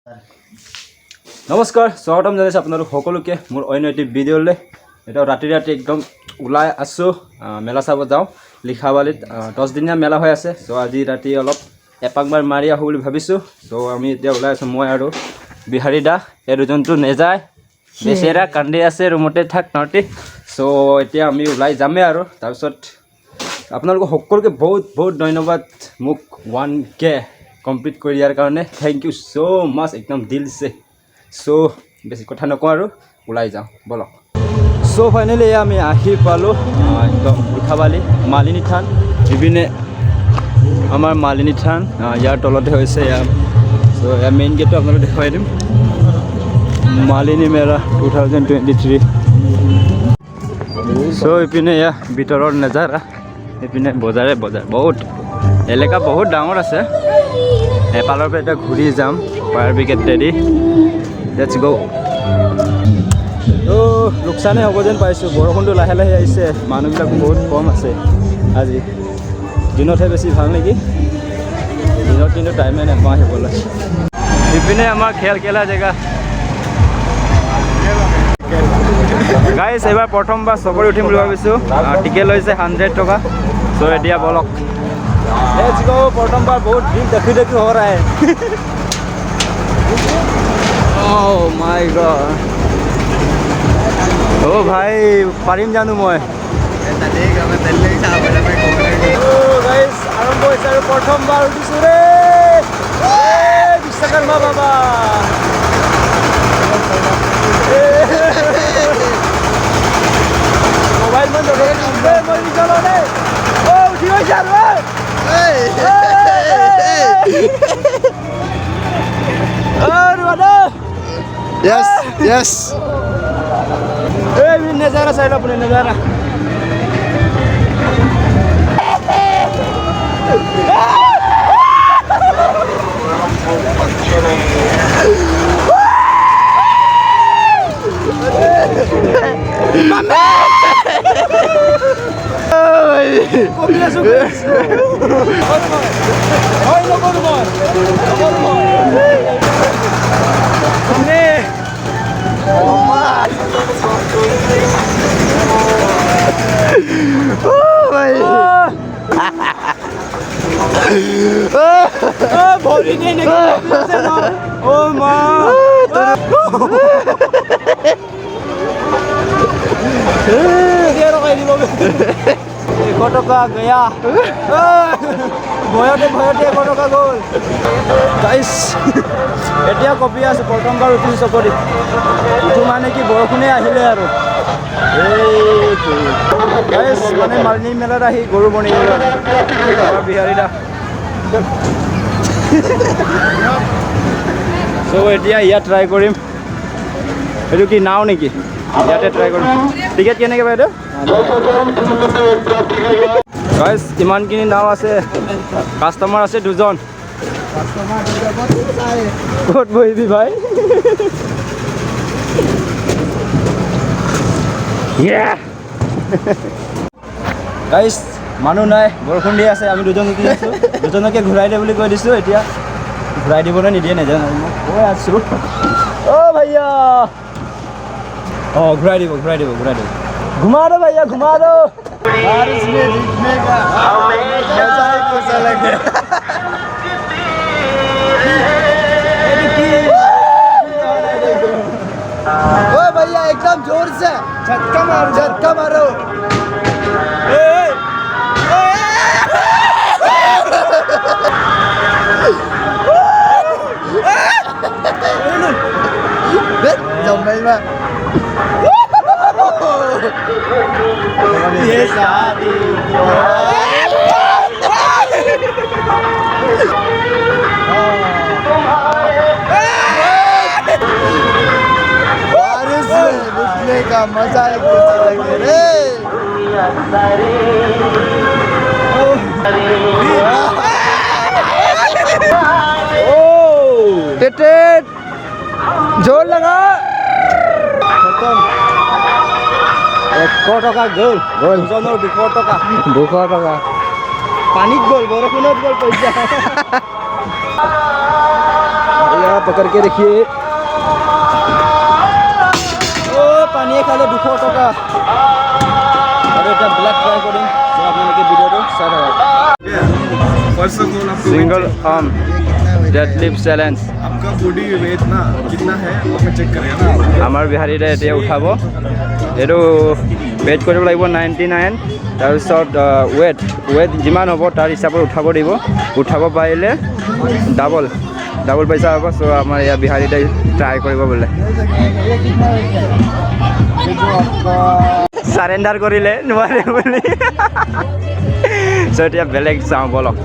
নমস্কাৰ স্বাগতম জনাইছোঁ আপোনালোক সকলোকে মোৰ অন্য এটি ভিডিঅ'লৈ। এটা ৰাতি একদম ওলাই আছোঁ, মেলা চাব যাওঁ লিখাবালিত 10 দিনীয়া মেলা হৈ আছে। চ' আজি ৰাতি অলপ এপাকমান মাৰি আহোঁ বুলি ভাবিছোঁ। চ' আমি এতিয়া ওলাই আছোঁ, মই আৰু বিহাৰী দা। এই দুজনটো নেযায়, বেচেৰা কান্দি আছে ৰুমতে থাক নটি। চ' এতিয়া আমি ওলাই যামেই আৰু তাৰপিছত আপোনালোকক সকলোকে বহুত বহুত ধন্যবাদ মোক 1K কমপ্লিট কৰি দিয়াৰ কাৰণে। থেংক ইউ ছ' মাছ, একদম দিল দিছে। চ' বেছি কথা নকওঁ আৰু ওলাই যাওঁ বলক। চ' ফাইনেলি আমি আহি পালোঁ একদম লিখাবালি মালিনী থান। ইপিনে আমাৰ মালিনী থান, ইয়াৰ তলতে হৈছে ইয়াৰ। চ' ইয়াৰ মেইন গেটটো আপোনালোক দেখুৱাই দিম। মালিনী মেলা 2023। চ' ইপিনে এয়া ভিতৰৰ নজাৰা, ইপিনে বজাৰে বজাৰ বহুত এলেকা বহুত ডাঙৰ আছে। এপালৰ পৰা এতিয়া ঘূৰি যাম ফায়াৰ ব্ৰিগেড ৰেডি। লেটছ গো। লোকচানেই হ'ব যেন পাইছোঁ, বৰষুণটো লাহে লাহে আহিছে, মানুহবিলাক বহুত কম আছে আজি। দিনতহে বেছি ভাল নেকি, দিনত কিন্তু টাইমে নাপাওঁ আহিবলৈ। ইপিনে আমাৰ খেল খেলা জেগা। গাইছ এইবাৰ প্ৰথমবাৰ চকৰি উঠিম বুলি ভাবিছোঁ। টিকেট লৈছে 100 টকা। চ' এতিয়া বলক লেটছ গো। প্ৰথমবাৰ বহুত দিন দেখি হৈ ৰাহে। Oh my god. Oh ভাই পাৰিম জানো মই? গাইছ আৰম্ভ হৈছে আৰু প্ৰথমবাৰ উঠিছোঁ ৰে। বিশ্বকৰ্মা বাবা মোবাইল মান ধৰে মই নিচলনে। উঠি গৈছে আৰু Yes, yes. Hey, नज़ारा साइड अपने नज़ारा। টকা গয়া ভয়তে ভয়তে 100 টকা গ'ল। গাইছ এতিয়া কপি আছোঁ, প্ৰথমবাৰ উঠিছোঁ চকৰিত। উঠো মানে কি বৰষুণে আহিলে আৰু গাইছ মানে মালিনী মেলাত আহি গৰু বনি গ'ল আমাৰ বিহাৰী দা। চ' এতিয়া ইয়াত ট্ৰাই কৰিম। এইটো কি নাও নেকি? ইয়াতে ট্ৰাই কৰিম। টিকেট কেনেকৈ বাইদেউ? গাইছ ইমানখিনি নাও আছে, কাষ্টমাৰ আছে 2জন। ক'ত বহিবি ভাই? গাইছ মানুহ নাই, বৰষুণ দি আছে। আমি 2জন উঠি আছোঁ, 2জনকে ঘূৰাই দে বুলি কৈ দিছোঁ। এতিয়া ঘূৰাই দিবলৈ নিদিয়ে, নাজানো মই কৈ আছোঁ। অ' ভাইয়া ঘূৰাই দিব ঘূৰাই দিব ঘূৰাই দিব। ঘুমা দো ভাইয়া ঘুমা দো। बारिश में जीतने का मजा ही कुछ अलग है। ओ भैया एकदम जोर से झटका मारो, झटका मारो। जम्मई में ये शादी बारिश में रुकने का मजा ही कुछ अलग है रे। टेट जोर लगा। खत्म। 100 টকা গ'ল। দুজনৰ 200 টকা। 200 টকা পানীত গ'ল, বৰষুণত গ'ল পইচা। पकड़ के देखिए ओ पानी खाले 200 टका और এটা ব্ল্যাক ফ্রাই করিম তো আপোনালোকে ভিডিওটো চাই থাকক फर्स्ट ऑफ ऑल आपको सिंगल आर्म डेडलिफ्ट चैलेंज आपका बॉडी वेट ना कितना है वो हमें चेक करेगा ना আমাৰ বিহাৰীৰে এতিয়া উঠাব এইটো ৱেট কৰিব লাগিব 99 তাৰপিছত ৱেট যিমান হ'ব তাৰ হিচাপত উঠাব পাৰিলে ডাবল পইচা হ'ব চ' আমাৰ ইয়াৰ বিহাৰীতে ট্ৰাই কৰিব বোলে চাৰেণ্ডাৰ কৰিলে নোৱাৰে বুলি চ' এতিয়া বেলেগ চাওঁ বলক